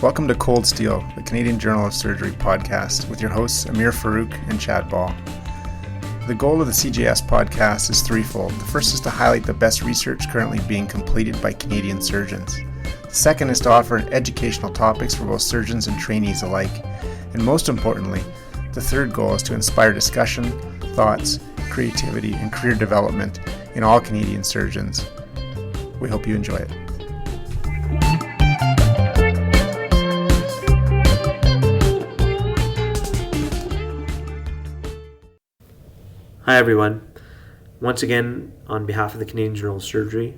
Welcome to Cold Steel, the Canadian Journal of Surgery podcast, with your hosts Amir Farouk and Chad Ball. The goal of the CJS podcast is threefold. The first is to highlight the best research currently being completed by Canadian surgeons. The second is to offer educational topics for both surgeons and trainees alike. And most importantly, the third goal is to inspire discussion, thoughts, creativity, and career development in all Canadian surgeons. We hope you enjoy it. Hi everyone. Once again, on behalf of the Canadian Journal of Surgery,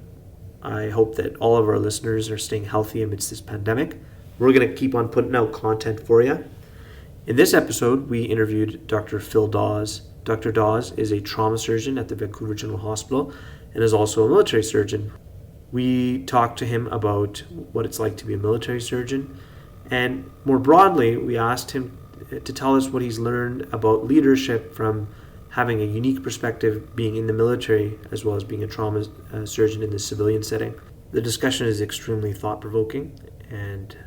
I hope that all of our listeners are staying healthy amidst this pandemic. We're going to keep on putting out content for you. In this episode, we interviewed Dr. Phil Dawe. Dr. Dawe is a trauma surgeon at the Vancouver General Hospital and is also a military surgeon. We talked to him about what it's like to be a military surgeon, and more broadly, we asked him to tell us what he's learned about leadership from having a unique perspective being in the military as well as being a trauma surgeon in the civilian setting. The discussion is extremely thought-provoking, and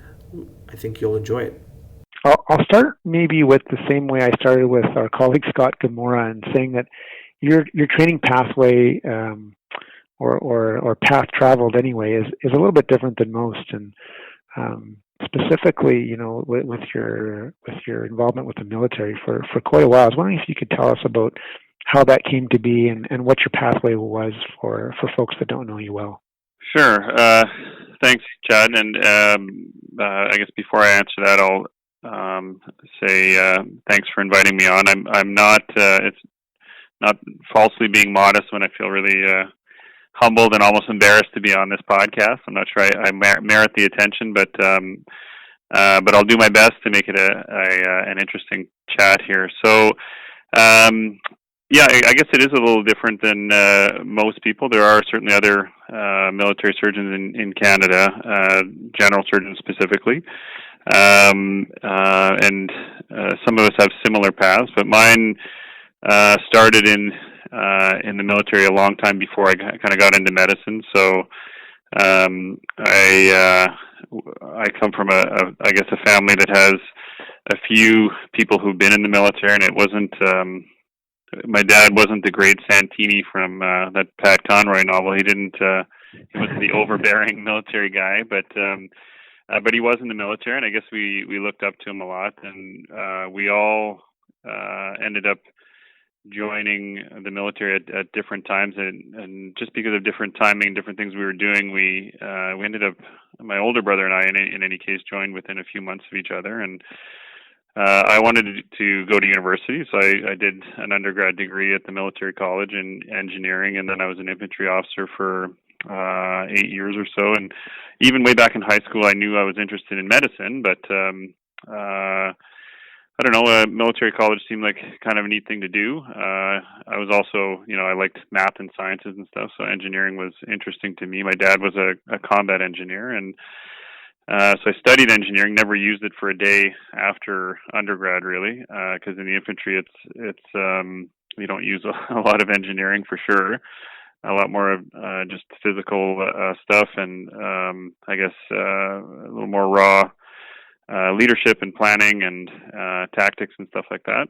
I think you'll enjoy it. I'll start maybe with the same way I started with our colleague Scott Gamora, and saying that your training pathway or path traveled anyway is a little bit different than most, and specifically, with your involvement with the military for quite a while. I was wondering if you could tell us about how that came to be and what your pathway was for folks that don't know you well. Sure. Thanks, Chad. And I guess before I answer that, I'll say thanks for inviting me on. I'm not. It's not falsely being modest when I feel really humbled and almost embarrassed to be on this podcast. I'm not sure I merit the attention, but I'll do my best to make it an interesting chat here. So, I guess it is a little different than most people. There are certainly other military surgeons in Canada, general surgeons specifically, and some of us have similar paths, but mine started in the military a long time before I kind of got into medicine. So I come from a family that has a few people who've been in the military, and it wasn't my dad wasn't the great Santini from that Pat Conroy novel. He wasn't the overbearing military guy, but he was in the military, and I guess we looked up to him a lot, and we all ended up joining the military at different times, and just because of different timing, different things we were doing, we ended up, my older brother and I, in any case, joined within a few months of each other. And I wanted to go to university, so I did an undergrad degree at the military college in engineering, and then I was an infantry officer for 8 years or so. And even way back in high school, I knew I was interested in medicine, but I don't know, military college seemed like kind of a neat thing to do. I was also, I liked math and sciences and stuff, so engineering was interesting to me. My dad was a combat engineer, and so I studied engineering, never used it for a day after undergrad, really, because in the infantry, it's you don't use a lot of engineering for sure. A lot more of just physical stuff, and I guess a little more raw leadership and planning and tactics and stuff like that.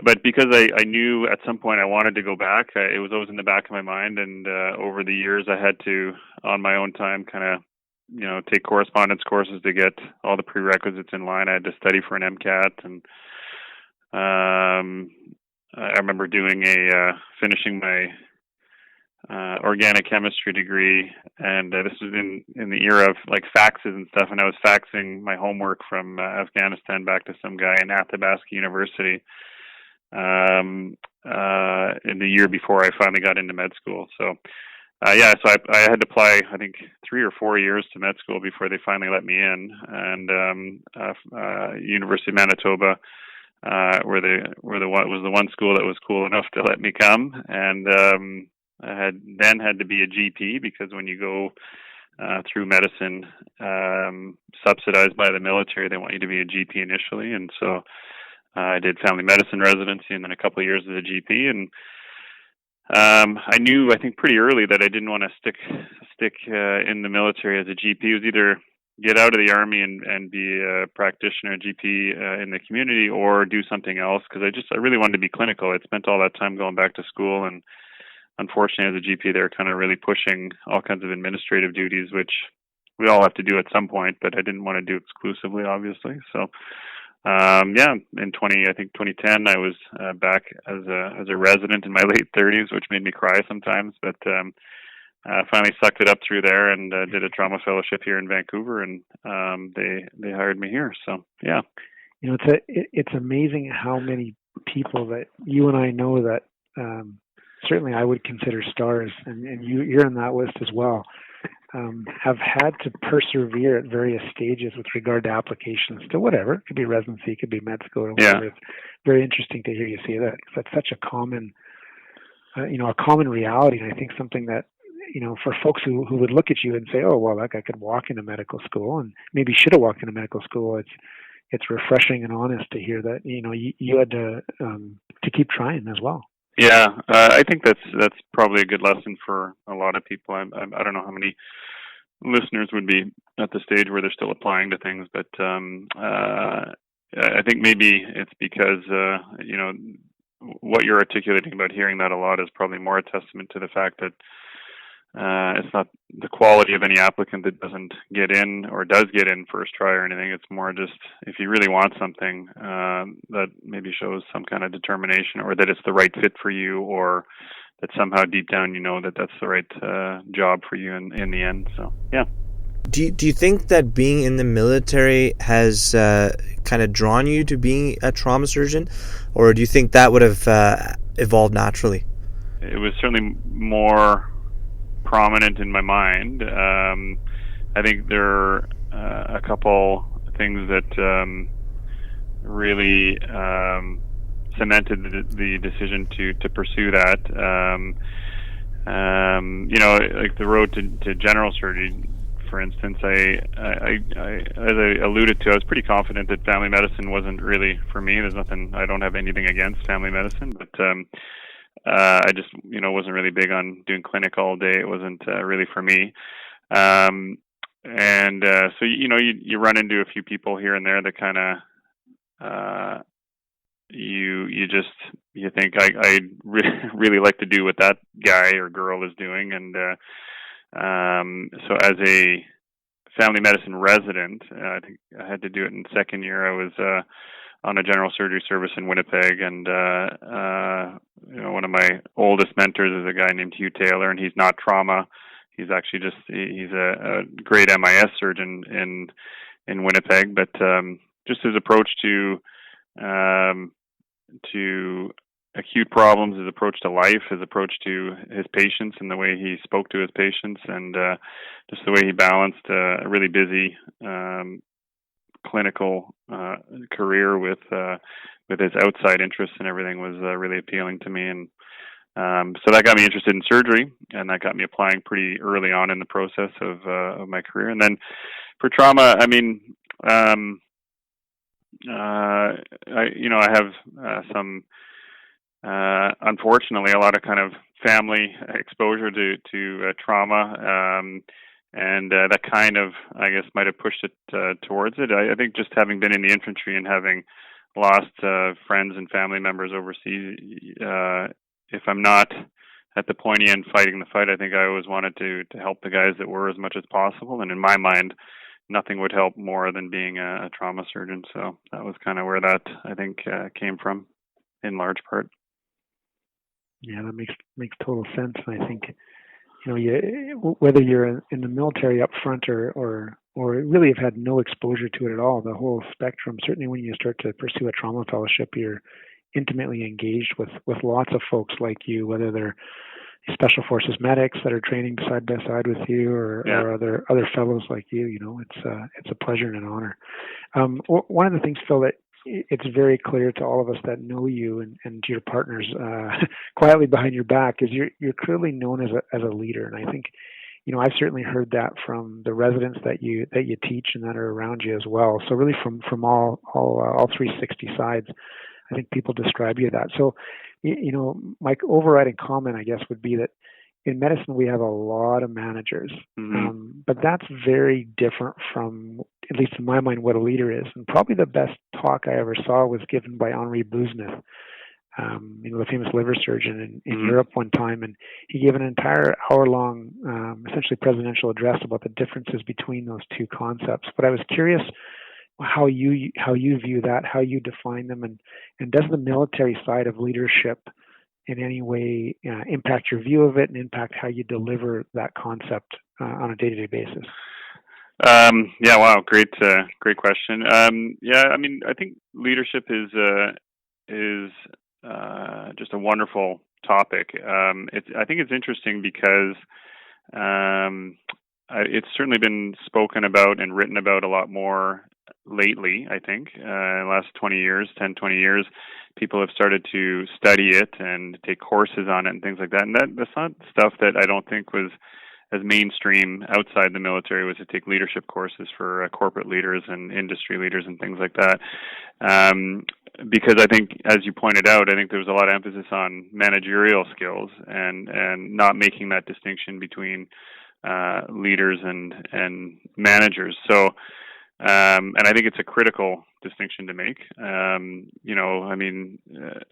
But because I knew at some point I wanted to go back, it was always in the back of my mind. And over the years, I had to, on my own time, kind of, take correspondence courses to get all the prerequisites in line. I had to study for an MCAT, and I remember finishing my organic chemistry degree, and this was in the era of like faxes and stuff, and I was faxing my homework from Afghanistan back to some guy in Athabasca University in the year before I finally got into med school. So so I had to apply, I think, 3 or 4 years to med school before they finally let me in, and University of Manitoba was the one school that was cool enough to let me come, and I had to be a GP, because when you go through medicine subsidized by the military, they want you to be a GP initially. And so I did family medicine residency and then a couple of years as a GP. And I knew, I think, pretty early that I didn't want to stick in the military as a GP. It was either get out of the Army and be a practitioner, GP in the community, or do something else, because I really wanted to be clinical. I'd spent all that time going back to school, and unfortunately as a GP they're kind of really pushing all kinds of administrative duties, which we all have to do at some point, but I didn't want to do exclusively, obviously. So in 2010 I was back as a resident in my late 30s, which made me cry sometimes, but finally sucked it up through there and did a trauma fellowship here in Vancouver, and they hired me here. So yeah, it's amazing how many people that you and I know that certainly I would consider stars, and you're in that list as well, have had to persevere at various stages with regard to applications to whatever. It could be residency, it could be med school, or whatever. Yeah. It's very interesting to hear you say that, because that's such a common, a common reality, and I think something that, for folks who would look at you and say, oh, well, that guy could walk into medical school, and maybe should have walked into medical school, it's refreshing and honest to hear that, you had to keep trying as well. Yeah, I think that's probably a good lesson for a lot of people. I don't know how many listeners would be at the stage where they're still applying to things, but I think maybe it's because what you're articulating about hearing that a lot is probably more a testament to the fact that it's not the quality of any applicant that doesn't get in or does get in first try or anything. It's more just if you really want something that maybe shows some kind of determination, or that it's the right fit for you, or that somehow deep down you know that that's the right job for you in the end. So yeah. Do you think that being in the military has kind of drawn you to being a trauma surgeon, or do you think that would have evolved naturally? It was certainly more prominent in my mind. I think there are a couple things that really cemented the decision to pursue that. Like the road to general surgery, for instance, I as I alluded to, I was pretty confident that family medicine wasn't really for me. I don't have anything against family medicine, but I just, wasn't really big on doing clinic all day. It wasn't really for me. So, you run into a few people here and there that kind of, you think I'd really like to do what that guy or girl is doing. And so as a family medicine resident, I think I had to do it in second year. I was on a general surgery service in Winnipeg, and one of my oldest mentors is a guy named Hugh Taylor, and he's not trauma. He's actually he's a great MIS surgeon in Winnipeg, but just his approach to acute problems, his approach to life, his approach to his patients, and the way he spoke to his patients, and just the way he balanced a really busy clinical career with his outside interests and everything was really appealing to me, and so that got me interested in surgery, and that got me applying pretty early on in the process of my career. And then for trauma, I mean, I have some unfortunately a lot of kind of family exposure to trauma. And that kind of, I guess, might have pushed it towards it. I think just having been in the infantry and having lost friends and family members overseas, if I'm not at the pointy end fighting the fight, I think I always wanted to help the guys that were as much as possible. And in my mind, nothing would help more than being a trauma surgeon. So that was kind of where that, I think, came from in large part. Yeah, that makes total sense. And I think, whether you're in the military up front or really have had no exposure to it at all, the whole spectrum, certainly when you start to pursue a trauma fellowship, you're intimately engaged with lots of folks like you, whether they're special forces medics that are training side by side with you, or other fellows like you. It's a pleasure and an honor. One of the things, Phil, that it's very clear to all of us that know you and to your partners quietly behind your back is you're clearly known as a leader. And I think, I've certainly heard that from the residents that you teach and that are around you as well. So really from all 360 sides, I think people describe you that. So, my overriding comment, I guess, would be that, in medicine we have a lot of managers, but that's very different from, at least in my mind, what a leader is. And probably the best talk I ever saw was given by Henri Bousnef, the famous liver surgeon in Europe one time, and he gave an entire hour-long, essentially presidential address about the differences between those two concepts. But I was curious how you view that, how you define them, and does the military side of leadership in any way impact your view of it and impact how you deliver that concept on a day-to-day basis? Yeah, wow, great question. Yeah, I mean, I think leadership is just a wonderful topic. I think it's interesting because it's certainly been spoken about and written about a lot more lately, I think. In the last 10, 20 years, people have started to study it and take courses on it and things like that. And that's not stuff that I don't think was as mainstream outside the military, was to take leadership courses for corporate leaders and industry leaders and things like that. Because I think, as you pointed out, I think there was a lot of emphasis on managerial skills and not making that distinction between leaders and managers. So, and I think it's a critical distinction to make.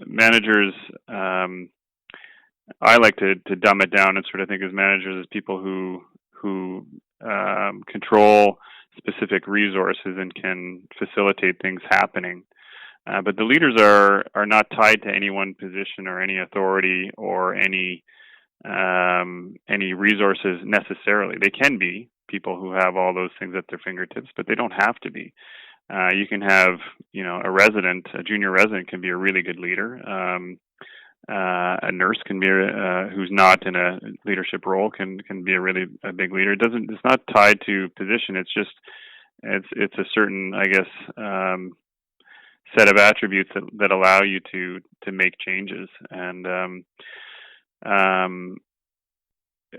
Managers, I like to dumb it down and sort of think as managers as people who control specific resources and can facilitate things happening. But the leaders are not tied to any one position or any authority or any resources necessarily. They can be people who have all those things at their fingertips, but they don't have to be. You can have, a junior resident can be a really good leader. A nurse can be who's not in a leadership role can be a big leader. It's not tied to position. It's just it's a certain, I guess, set of attributes that allow you to make changes. And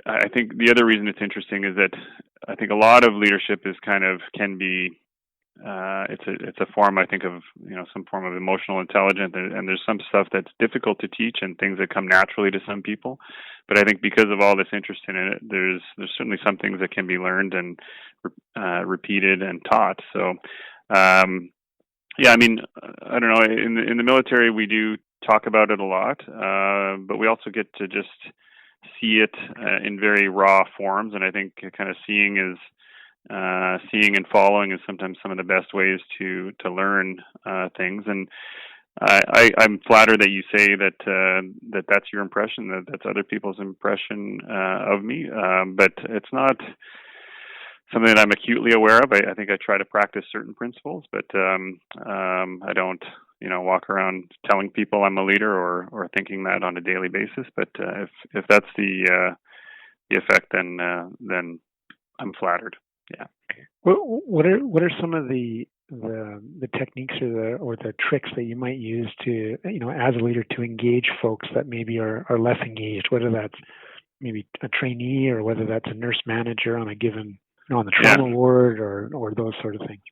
I think the other reason it's interesting is that I think a lot of leadership is can be it's a form, I think, of some form of emotional intelligence, and there's some stuff that's difficult to teach and things that come naturally to some people. But I think because of all this interest in it, there's certainly some things that can be learned and repeated and taught. So yeah, I mean, I don't know. In the military, we do talk about it a lot, but we also get to just see it in very raw forms. And I think kind of seeing and following is sometimes some of the best ways to learn things. And I'm flattered that you say that that's your impression, that's other people's impression of me, but it's not something that I'm acutely aware of. I think I try to practice certain principles, but I don't walk around telling people I'm a leader or thinking that on a daily basis. But if that's the effect, then I'm flattered. Yeah. What are some of the techniques or the tricks that you might use to, as a leader, to engage folks that maybe are less engaged, whether that's maybe a trainee or whether that's a nurse manager on a given, on the trauma ward or those sort of things?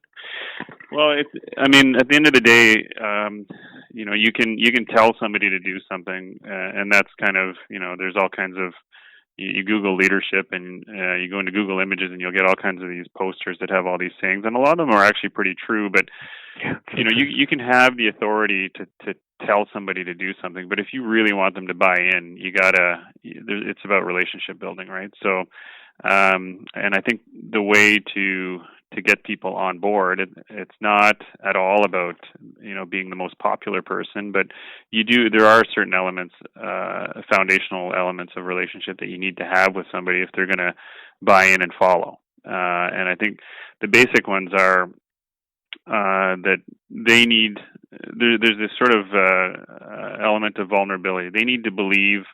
Well, at the end of the day, you can tell somebody to do something, and that's kind of, there's all kinds of, you Google leadership and you go into Google Images and you'll get all kinds of these posters that have all these sayings, and a lot of them are actually pretty true. But you can have the authority to tell somebody to do something, but if you really want them to buy in, it's about relationship building, right? So, and I think the way to get people on board, it's not at all about being the most popular person, but there are certain elements, foundational elements of relationship that you need to have with somebody if they're going to buy in and follow. And I think the basic ones are that they need. There's this sort of element of vulnerability. They need to believe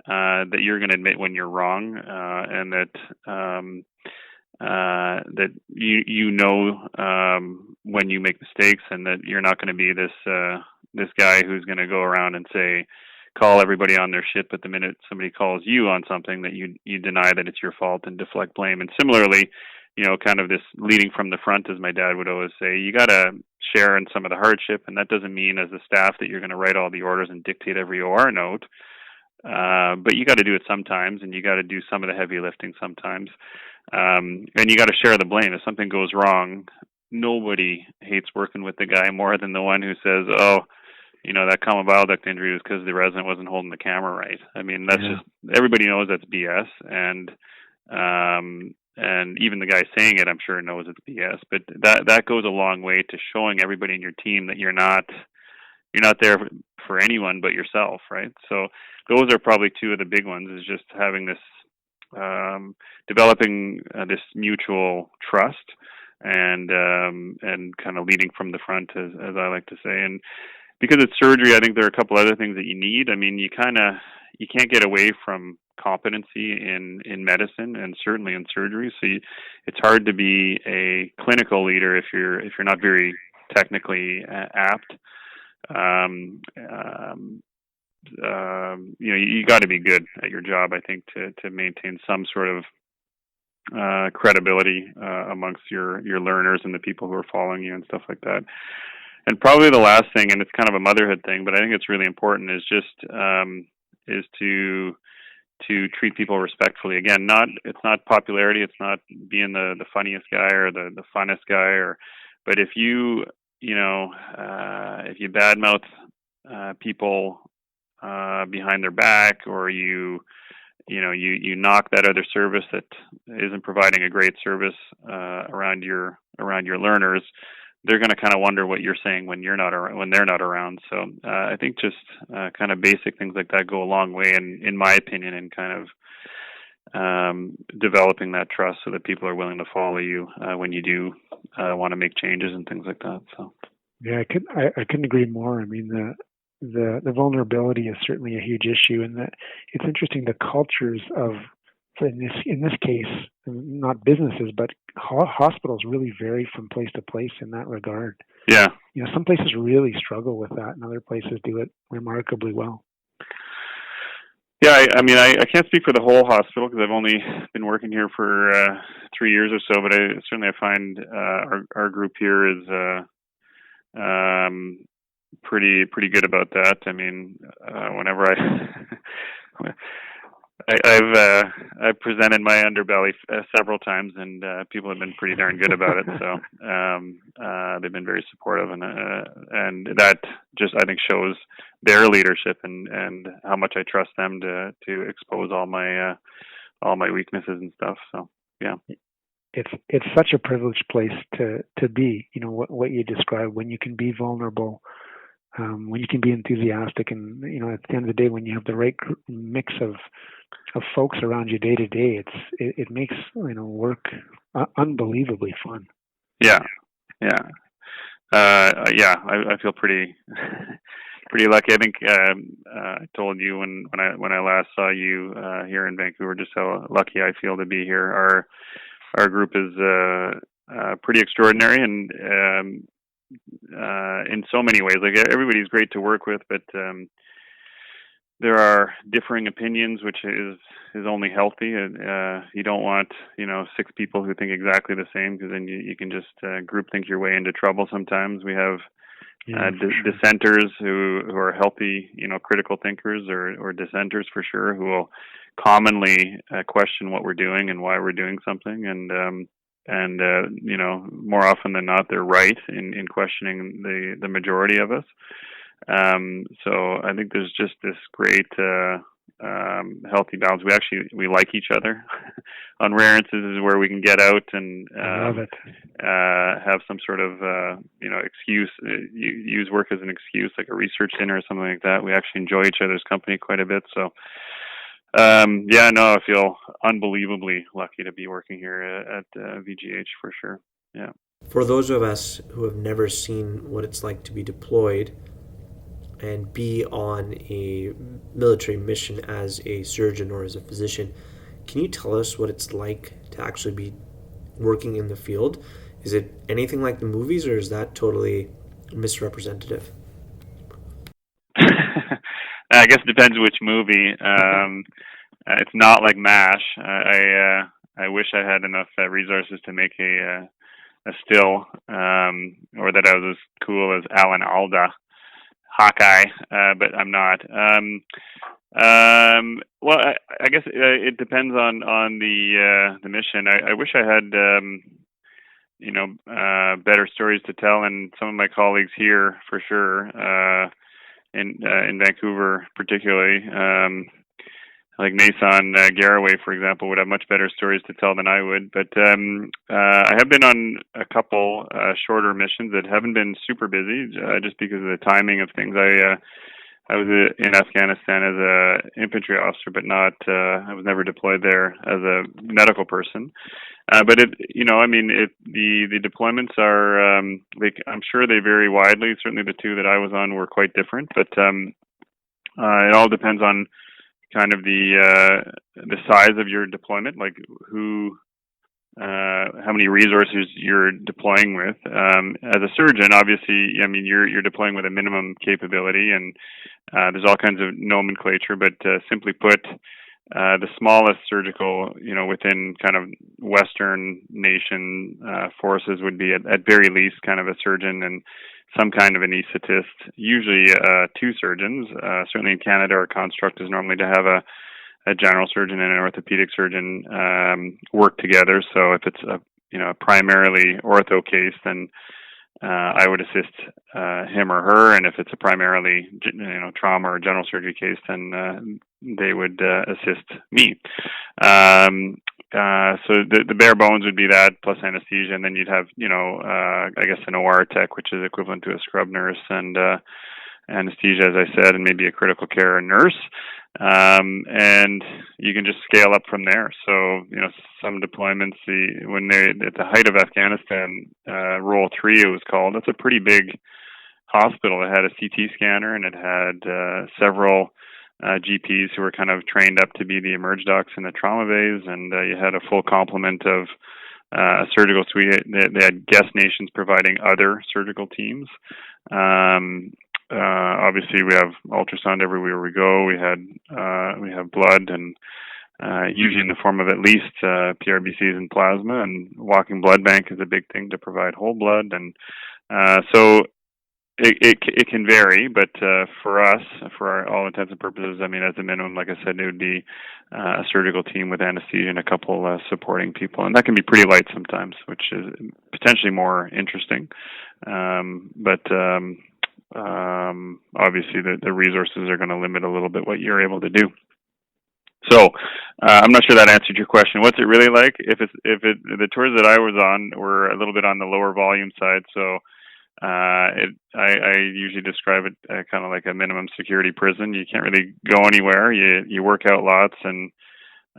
that you're going to admit when you're wrong, and that when you make mistakes, and that you're not going to be this guy who's going to go around and call everybody on their shit, but the minute somebody calls you on something, that you deny that it's your fault and deflect blame. And similarly, kind of this leading from the front, as my dad would always say, you got to share in some of the hardship, and that doesn't mean as a staff that you're going to write all the orders and dictate every OR note. but you got to do it sometimes, and you got to do some of the heavy lifting sometimes, and you got to share the blame. If something goes wrong, nobody hates working with the guy more than the one who says, "Oh, that common bile duct injury was because the resident wasn't holding the camera right." I mean, that's just, everybody knows that's BS, and even the guy saying it, I'm sure, knows it's BS. But that goes a long way to showing everybody in your team that you're not there for anyone but yourself, right? So those are probably two of the big ones, is just having this, developing this mutual trust, and kind of leading from the front, as I like to say. And because it's surgery, I think there are a couple other things that you need. I mean, you can't get away from competency in medicine, and certainly in surgery. So it's hard to be a clinical leader if you're not very technically apt. You got to be good at your job, I think, to maintain some sort of credibility amongst your learners and the people who are following you and stuff like that. And probably the last thing, and it's kind of a motherhood thing, but I think it's really important, is just is to treat people respectfully. Again, it's not popularity, it's not being the funniest guy or the funnest guy, but if you badmouth people behind their back, or you knock that other service that isn't providing a great service around your learners, they're going to kind of wonder what you're saying when they're not around. So I think just kind of basic things like that go a long way, in my opinion, in kind of developing that trust, so that people are willing to follow you when you do want to make changes and things like that. So yeah, I couldn't agree more. I mean, the vulnerability is certainly a huge issue, and that it's interesting, the cultures of, in this case, not businesses, but hospitals really vary from place to place in that regard. Yeah. Some places really struggle with that, and other places do it remarkably well. Yeah, I mean, I can't speak for the whole hospital, because I've only been working here for 3 years or so, but I find our group here is pretty good about that. I mean, whenever I've presented my underbelly several times, and people have been pretty darn good about it. So they've been very supportive, and that just, I think, shows their leadership and how much I trust them to expose all my weaknesses and stuff. So yeah, it's such a privileged place to be. What you described, when you can be vulnerable, when you can be enthusiastic, and at the end of the day, when you have the right mix of folks around you day to day, it makes work unbelievably fun. Yeah. I feel pretty lucky. I think I told you when I last saw you here in Vancouver just how lucky I feel to be here. Our group is pretty extraordinary, and in so many ways. Like, everybody's great to work with, but there are differing opinions, which is only healthy. And you don't want 6 people who think exactly the same, because then you can just group think your way into trouble. Sometimes we have dissenters who are healthy, critical thinkers, or dissenters for sure, who will commonly question what we're doing and why we're doing something, and more often than not, they're right in questioning the majority of us. So I think there's just this great healthy balance. We like each other. On rare instances where we can get out and have some sort of excuse, use work as an excuse, like a research dinner or something like that. We actually enjoy each other's company quite a bit. So I feel unbelievably lucky to be working here at VGH for sure. Yeah. For those of us who have never seen what it's like to be deployed and be on a military mission as a surgeon or as a physician, can you tell us what it's like to actually be working in the field? Is it anything like the movies, or is that totally misrepresentative? I guess it depends which movie. It's not like MASH. I wish I had enough resources to make a still, or that I was as cool as Alan Alda, Hawkeye, but I'm not. Well, I guess it depends on the mission. I wish I had better stories to tell, and some of my colleagues here for sure in Vancouver particularly. Like Nason Garaway, for example, would have much better stories to tell than I would. But I have been on a couple shorter missions that haven't been super busy, just because of the timing of things. I was in Afghanistan as a infantry officer, but not. I was never deployed there as a medical person. But the deployments are. I'm sure they vary widely. Certainly, the two that I was on were quite different. But it all depends on kind of the size of your deployment, like how many resources you're deploying with. As a surgeon, obviously, you're deploying with a minimum capability, and there's all kinds of nomenclature. But simply put, the smallest surgical, within kind of Western nation forces would be at very least kind of a surgeon and some kind of anesthetist, usually two surgeons. Certainly in Canada, our construct is normally to have a general surgeon and an orthopedic surgeon work together. So if it's a primarily ortho case, then I would assist him or her, and if it's a primarily trauma or general surgery case, then they would assist me. So the bare bones would be that plus anesthesia, and then you'd have I guess an OR tech, which is equivalent to a scrub nurse, and anesthesia, as I said, and maybe a critical care nurse. And you can just scale up from there. So, some deployments, when they at the height of Afghanistan, Role 3 it was called, that's a pretty big hospital. It had a CT scanner, and it had several GPs who were kind of trained up to be the emerge docs in the trauma bays, and you had a full complement of a surgical suite. They had guest nations providing other surgical teams. Obviously, we have ultrasound everywhere we go. We have blood, and usually in the form of at least PRBCs and plasma. And walking blood bank is a big thing to provide whole blood, and so it can vary. But for us, for all intents and purposes, as a minimum, like I said, it would be a surgical team with anesthesia and a couple supporting people, and that can be pretty light sometimes, which is potentially more interesting. Obviously the resources are going to limit a little bit what you're able to do. So I'm not sure that answered your question. What's it really like? The tours that I was on were a little bit on the lower volume side, so I usually describe it kind of like a minimum security prison. You can't really go anywhere. You work out lots, and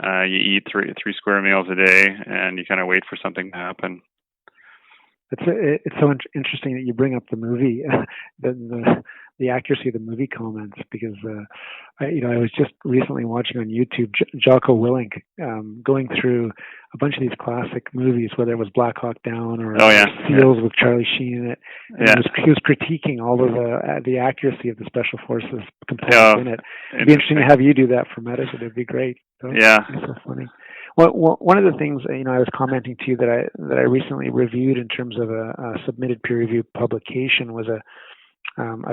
you eat three square meals a day, and you kind of wait for something to happen. It's so interesting that you bring up the movie, the accuracy of the movie comments, because I was just recently watching on YouTube Jocko Willink going through a bunch of these classic movies, whether it was Black Hawk Down or SEALs with Charlie Sheen in it. And he was critiquing all of the accuracy of the special forces components in it. It'd be interesting to have you do that for medicine. It'd be great. It's so funny. Well, one of the things I was commenting to you that I recently reviewed in terms of a submitted peer-reviewed publication was a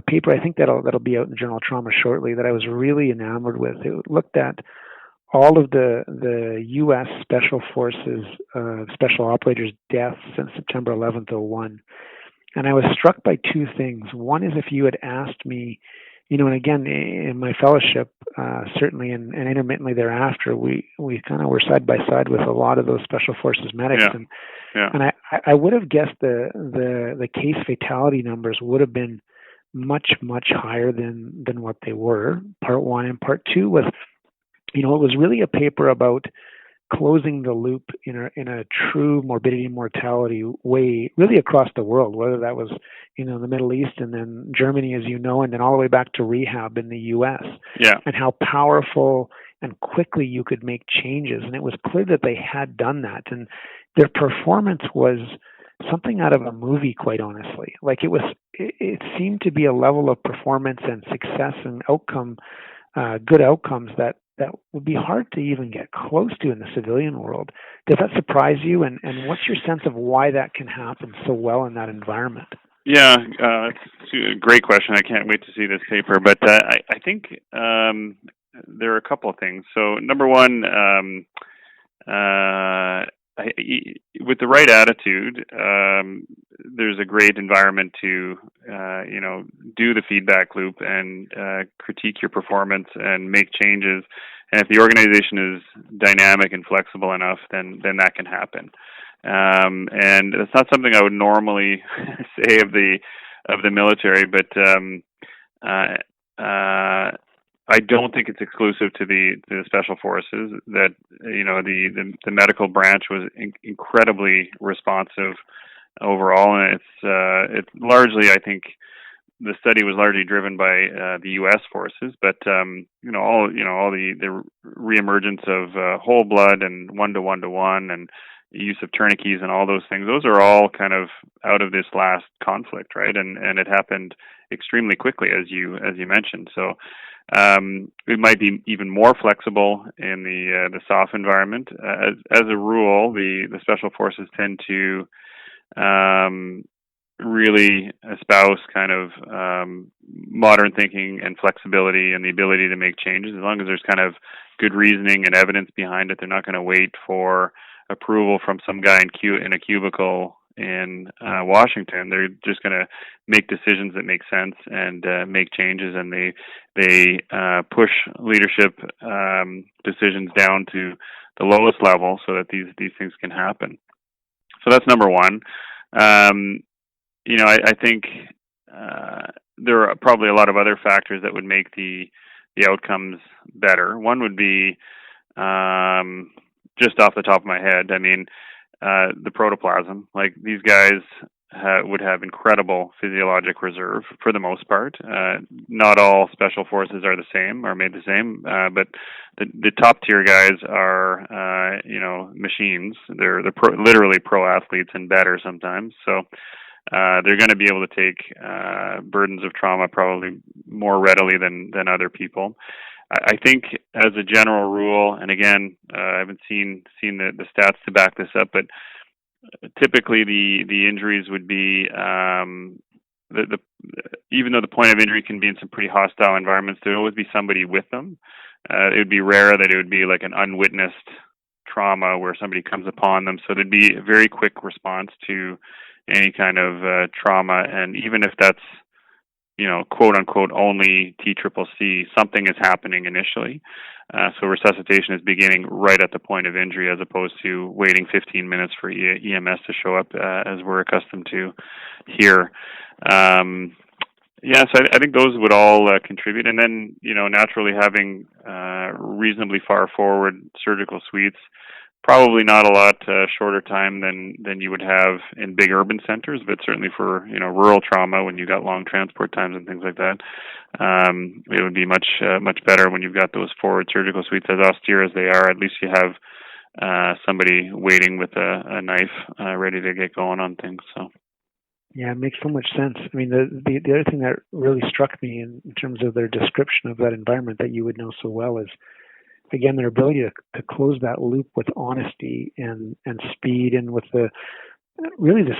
paper. I think that'll be out in the Journal of Trauma shortly, that I was really enamored with. It looked at all of the U.S. Special Forces special operators' deaths since September 11th, 2001, and I was struck by two things. One is, if you had asked me, and again, in my fellowship, certainly and intermittently thereafter, we kind of were side by side with a lot of those special forces medics, and I would have guessed the case fatality numbers would have been much higher than what they were. Part one, and part two was, it was really a paper about closing the loop in a true morbidity and mortality way, really across the world, whether that was the Middle East and then Germany, as and then all the way back to rehab in the U.S. And how powerful and quickly you could make changes. And it was clear that they had done that, and their performance was something out of a movie, quite honestly. Like it seemed to be a level of performance and success and outcome, good outcomes that would be hard to even get close to in the civilian world. Does that surprise you? And what's your sense of why that can happen so well in that environment? Yeah, it's a great question. I can't wait to see this paper. But I think there are a couple of things. So number one, with the right attitude, there's a great environment to, do the feedback loop and critique your performance and make changes. And if the organization is dynamic and flexible enough, then that can happen. And it's not something I would normally say of the military, but I don't think it's exclusive to the special forces. That the medical branch was incredibly responsive overall, and it's largely, I think, the study was largely driven by the U.S. forces, but all the reemergence of whole blood and 1-to-1-to-1 and use of tourniquets and all those things, those are all kind of out of this last conflict, right? And it happened extremely quickly, as you mentioned. So we might be even more flexible in the SOF environment. As a rule, the special forces tend to really espouse kind of modern thinking and flexibility and the ability to make changes. As long as there's kind of good reasoning and evidence behind it, they're not going to wait for approval from some guy in a cubicle in Washington. They're just going to make decisions that make sense and make changes, and they push leadership decisions down to the lowest level so that these things can happen. So that's number one. I think there are probably a lot of other factors that would make the outcomes better. One would be, just off the top of my head, I mean, the protoplasm. Like, these guys would have incredible physiologic reserve for the most part. Not all special forces are the same, or made the same, but the top tier guys are, machines. They're literally pro athletes and better sometimes. So they're going to be able to take burdens of trauma probably more readily than other people. I think, as a general rule, and again, I haven't seen the stats to back this up, but typically the injuries would be even though the point of injury can be in some pretty hostile environments, there would always be somebody with them. It would be rare that it would be like an unwitnessed trauma where somebody comes upon them. So there'd be a very quick response to any kind of trauma, and even if that's quote unquote only TCCC, something is happening initially. So resuscitation is beginning right at the point of injury, as opposed to waiting 15 minutes for EMS to show up, as we're accustomed to here. So I think those would all contribute. And then, naturally having reasonably far forward surgical suites, probably not a lot shorter time than you would have in big urban centers, but certainly for rural trauma, when you got long transport times and things like that, it would be much better when you've got those forward surgical suites. As austere as they are, at least you have somebody waiting with a knife ready to get going on things. So. Yeah, it makes so much sense. I mean, the other thing that really struck me in terms of their description of that environment that you would know so well is, again, their ability to close that loop with honesty and speed, and with the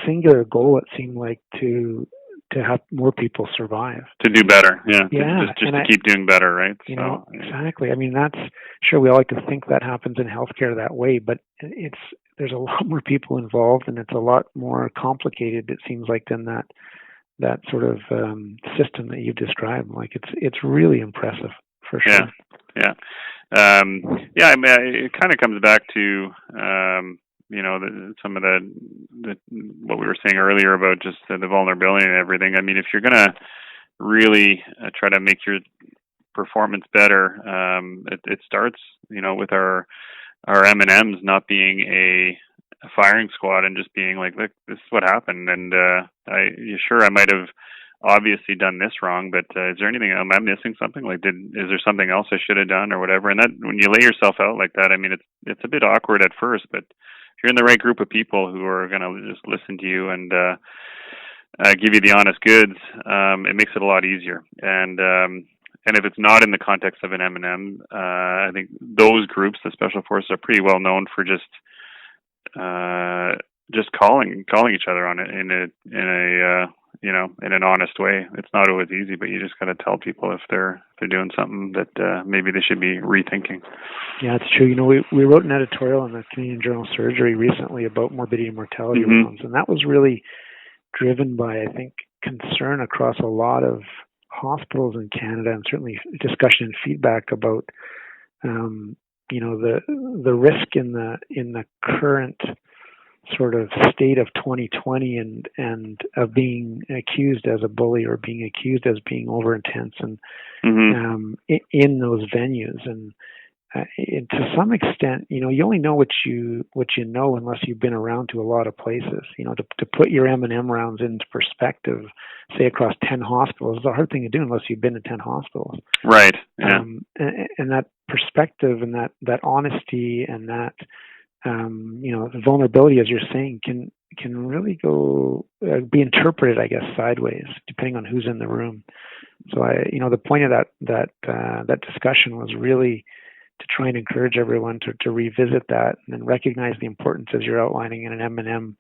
singular goal, it seemed like, to have more people survive. To do better, yeah. Just to keep doing better, right? Exactly. I mean, that's, sure, we all like to think that happens in healthcare that way, but there's a lot more people involved, and it's a lot more complicated, it seems like, than that sort of system that you've described. Like, it's really impressive, for sure. Yeah. I mean, it kind of comes back to some of the what we were saying earlier about just the vulnerability and everything. I mean, if you're gonna really try to make your performance better, it starts with our M&Ms not being a firing squad and just being like, look, this is what happened, and I might have obviously done this wrong, but is there anything, am I missing something? Like, is there something else I should have done or whatever? And that, when you lay yourself out like that, I mean, it's a bit awkward at first, but if you're in the right group of people who are going to just listen to you and give you the honest goods, it makes it a lot easier. And if it's not in the context of an M&M, I think those groups, the special forces, are pretty well known for just calling each other on it in in an honest way. It's not always easy, but you just got to tell people if they're doing something that maybe they should be rethinking. Yeah, it's true. We wrote an editorial in the Canadian Journal of Surgery recently about morbidity and mortality rounds, and that was really driven by, I think, concern across a lot of hospitals in Canada, and certainly discussion and feedback about the risk in the current sort of state of 2020 and of being accused as a bully or being accused as being over intense and in those venues. And to some extent, you only know what you know unless you've been around to a lot of places. To put your M&M rounds into perspective, say across 10 hospitals, is a hard thing to do unless you've been to 10 hospitals. Right. Yeah. And that perspective and that honesty and that the vulnerability, as you're saying, can really go be interpreted, I guess, sideways depending on who's in the room. So the point of that discussion was really to try and encourage everyone to revisit that and then recognize the importance, as you're outlining, in an M&M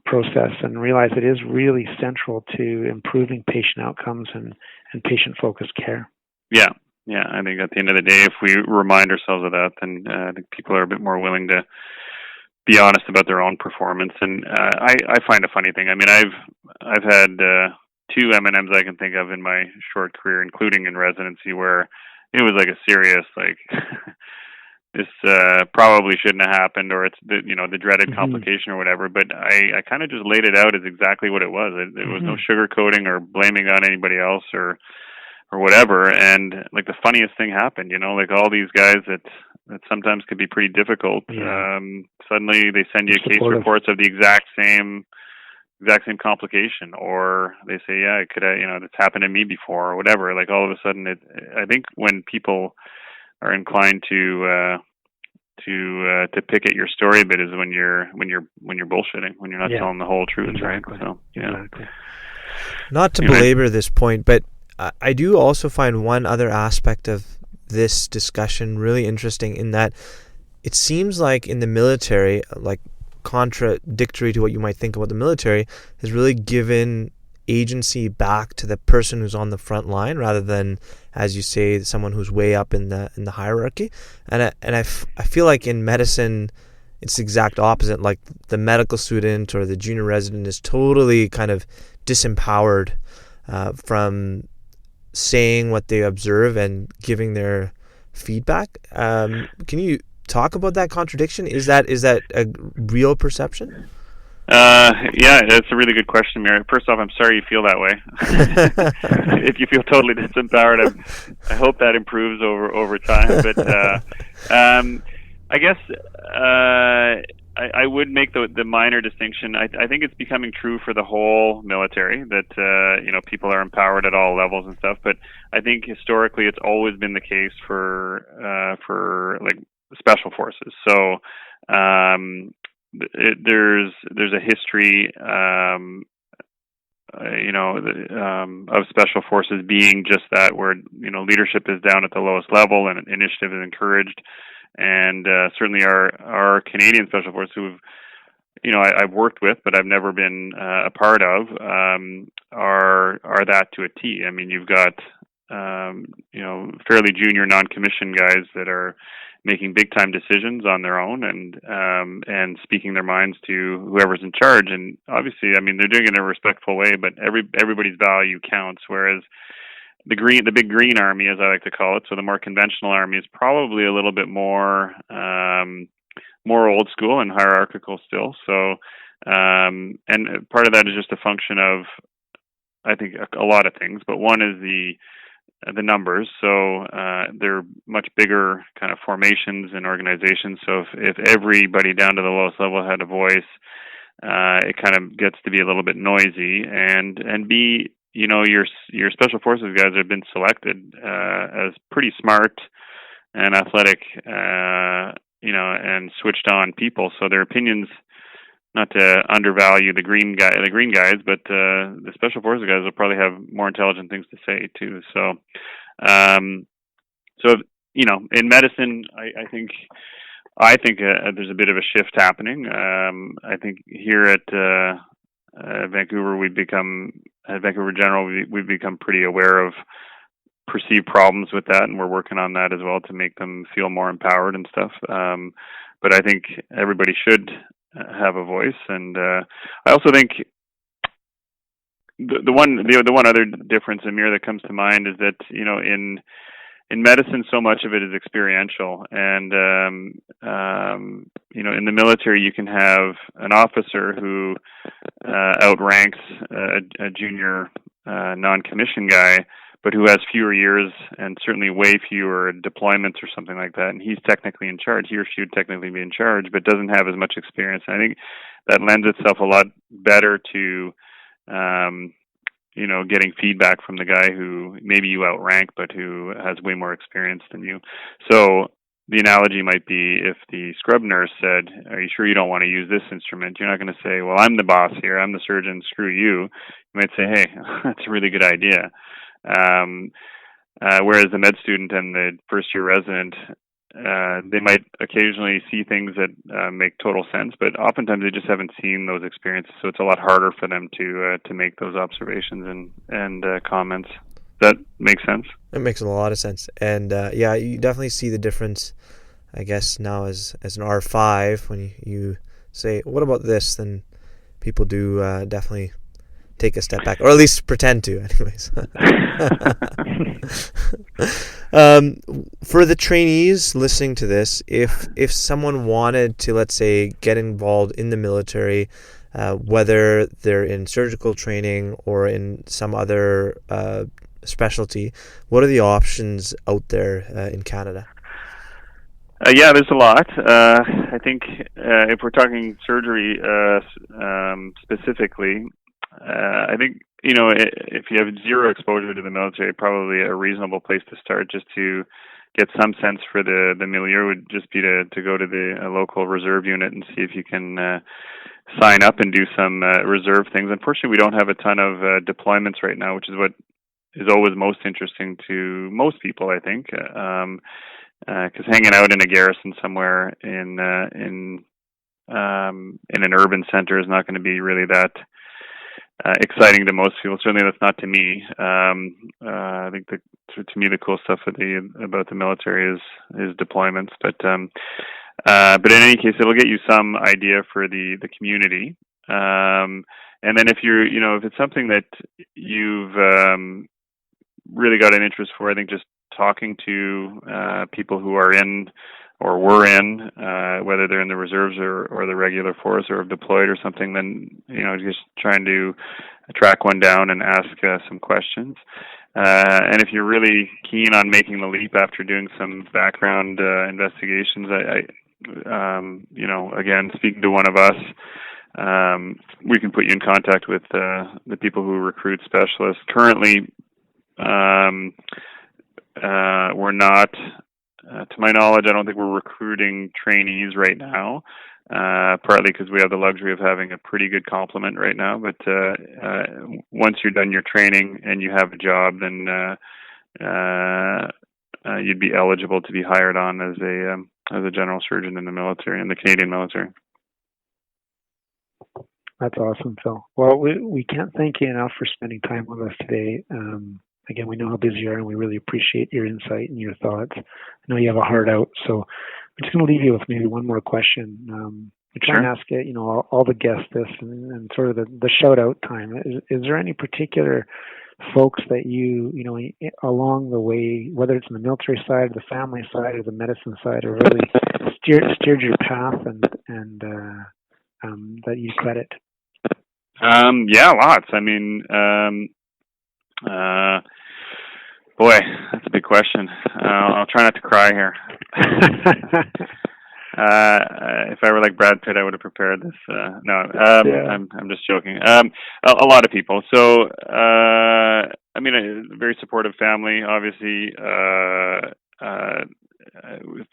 process, and realize it is really central to improving patient outcomes and patient-focused care. Yeah. Yeah, I think at the end of the day, if we remind ourselves of that, then I think people are a bit more willing to be honest about their own performance. And I find a funny thing. I mean, I've had 2 M&Ms I can think of in my short career, including in residency, where it was like a serious, like, this probably shouldn't have happened, or it's the dreaded complication or whatever. But I kind of just laid it out as exactly what it was. There was no sugarcoating or blaming on anybody else or whatever. And like the funniest thing happened, like all these guys that sometimes could be pretty difficult. Yeah. Suddenly they send you case reports of the exact same complication, or they say, yeah, it could have, it's happened to me before or whatever. Like all of a sudden I think when people are inclined to pick at your story a bit is when you're bullshitting, when you're not telling the whole truth. Exactly. Right? So, yeah. Exactly. Not to belabor this point, but I do also find one other aspect of this discussion really interesting, in that it seems like in the military, like contradictory to what you might think about the military, has really given agency back to the person who's on the front line, rather than, as you say, someone who's way up in the hierarchy. And I feel like in medicine, it's the exact opposite. Like the medical student or the junior resident is totally kind of disempowered from saying what they observe and giving their feedback. Can you talk about that contradiction? Is that a real perception? Yeah, that's a really good question, Mary. First off, I'm sorry you feel that way. If you feel totally disempowered, I hope that improves over time. But I guess I would make the minor distinction. I think it's becoming true for the whole military that people are empowered at all levels and stuff. But I think historically it's always been the case for like special forces. So there's a history of special forces being just that, where leadership is down at the lowest level and initiative is encouraged. And certainly our Canadian Special Forces, who I've worked with, but I've never been a part of, are that to a T. I mean, you've got fairly junior non-commissioned guys that are making big time decisions on their own and speaking their minds to whoever's in charge. And obviously, I mean, they're doing it in a respectful way, but everybody's value counts. Whereas the big green army, as I like to call it, so the more conventional army, is probably a little bit more old school and hierarchical still. So, and part of that is just a function of, I think, a lot of things. But one is the numbers. So they're much bigger kind of formations and organizations. So if everybody down to the lowest level had a voice, it kind of gets to be a little bit noisy. And B, your special forces guys have been selected as pretty smart and athletic, and switched on people. So their opinions, not to undervalue the green guys, but the special forces guys will probably have more intelligent things to say too. So, in medicine, I think there's a bit of a shift happening. I think here at Vancouver General, we've become pretty aware of perceived problems with that, and we're working on that as well to make them feel more empowered and stuff. But I think everybody should have a voice, and I also think the one other difference, Amir, that comes to mind is that in medicine, so much of it is experiential, and in the military, you can have an officer who outranks a junior non-commissioned guy, but who has fewer years and certainly way fewer deployments or something like that, and he's technically in charge. He or she would technically be in charge, but doesn't have as much experience. And I think that lends itself a lot better to getting feedback from the guy who maybe you outrank, but who has way more experience than you. So the analogy might be if the scrub nurse said, "Are you sure you don't want to use this instrument?" You're not going to say, "Well, I'm the boss here. I'm the surgeon. Screw you." You might say, "Hey, that's a really good idea." Whereas the med student and the first-year resident, they might occasionally see things that make total sense, but oftentimes they just haven't seen those experiences, so it's a lot harder for them to make those observations and comments. Does that make sense? It makes a lot of sense, and you definitely see the difference, I guess, now as an R5 when you say, "What about this?" Then people do definitely take a step back, or at least pretend to, anyways. For the trainees listening to this, if someone wanted to, let's say, get involved in the military, whether they're in surgical training or in some other specialty, what are the options out there in Canada? There's a lot. I think if we're talking surgery specifically, I think, if you have zero exposure to the military, probably a reasonable place to start just to get some sense for the milieu would just be to go to the local reserve unit and see if you can sign up and do some reserve things. Unfortunately, we don't have a ton of deployments right now, which is what is always most interesting to most people, I think, because hanging out in a garrison somewhere in an urban center is not going to be really that exciting to most people. Certainly, that's not to me. I think to me the cool stuff about the military is deployments. But in any case, it'll get you some idea for the community. And then if if it's something that you've really got an interest for, I think just talking to people who are in or were in, whether they're in the reserves or the regular force or have deployed or something, then, just trying to track one down and ask some questions. And if you're really keen on making the leap after doing some background investigations, again, speaking to one of us, we can put you in contact with the people who recruit specialists. Currently, we're not, to my knowledge, I don't think we're recruiting trainees right now, partly because we have the luxury of having a pretty good complement right now. But once you're done your training and you have a job, then you'd be eligible to be hired on as a general surgeon in the military, in the Canadian military. That's awesome, Phil. Well, we can't thank you enough for spending time with us today. Again, we know how busy you are, and we really appreciate your insight and your thoughts. I know you have a heart out, so I'm just going to leave you with maybe one more question. We try and ask it, all the guests this, and sort of the shout out time. Is there any particular folks that you along the way, whether it's in the military side, the family side, or the medicine side, or really steered your path and that you credit? Lots. I mean, boy, that's a big question. I'll try not to cry here. If I were like Brad Pitt, I would have prepared this. I'm just joking. A lot of people. So, a very supportive family, obviously.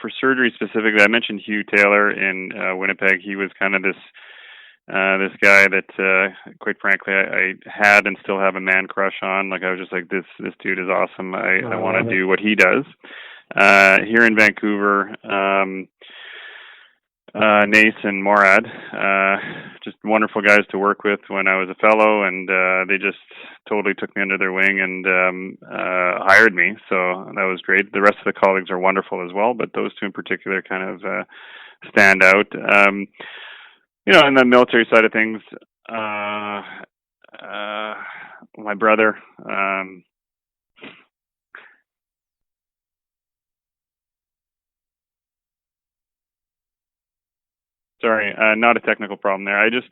For surgery specifically, I mentioned Hugh Taylor in Winnipeg. He was kind of this guy that, quite frankly, I had and still have a man crush on. Like, I was just like, this dude is awesome. I want to do what he does. Here in Vancouver, Nace and Morad. Just wonderful guys to work with when I was a fellow, and they just totally took me under their wing and hired me. So that was great. The rest of the colleagues are wonderful as well, but those two in particular kind of stand out. In the military side of things, my brother. Sorry, not a technical problem there. I just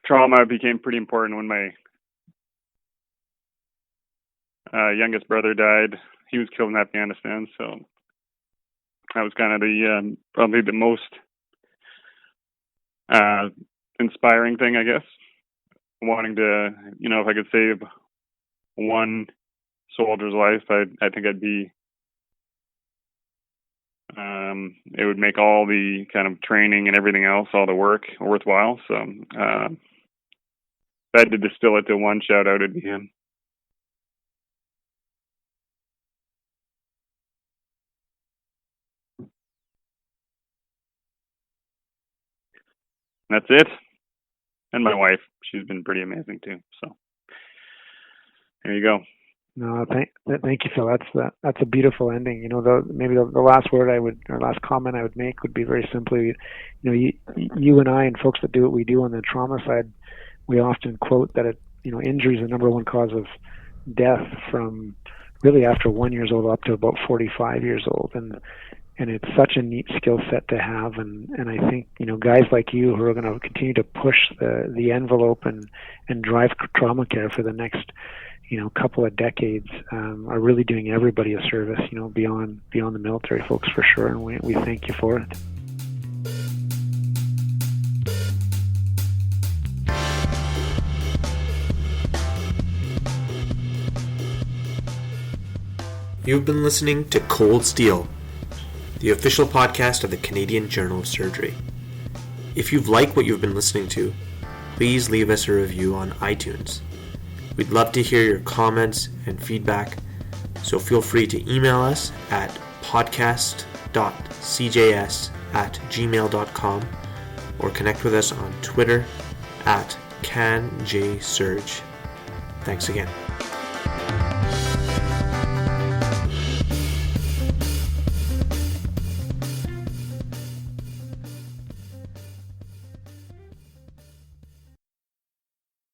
trauma became pretty important when my youngest brother died. He was killed in Afghanistan, so that was kind of the probably the most inspiring thing, I guess. Wanting to, if I could save one soldier's life, I think I'd be. It would make all the kind of training and everything else, all the work, worthwhile. So if I had to distill it to one shout out, it'd be him. That's it. And my wife, she's been pretty amazing too. So there you go. No, thank you, Phil. That's a beautiful ending. Maybe the last last comment I would make would be very simply, you and I and folks that do what we do on the trauma side, we often quote that injury is the number one cause of death from really after 1 year old up to about 45 years old, and it's such a neat skill set to have, and I think guys like you who are going to continue to push the envelope and drive trauma care for the next couple of decades are really doing everybody a service, beyond the military folks for sure, and we thank you for it. You've been listening to Cold Steel, the official podcast of the Canadian Journal of Surgery. If you've liked what you've been listening to, please leave us a review on iTunes. We'd love to hear your comments and feedback, so feel free to email us at podcast.cjs@gmail.com or connect with us on Twitter @CanJSurge. Thanks again.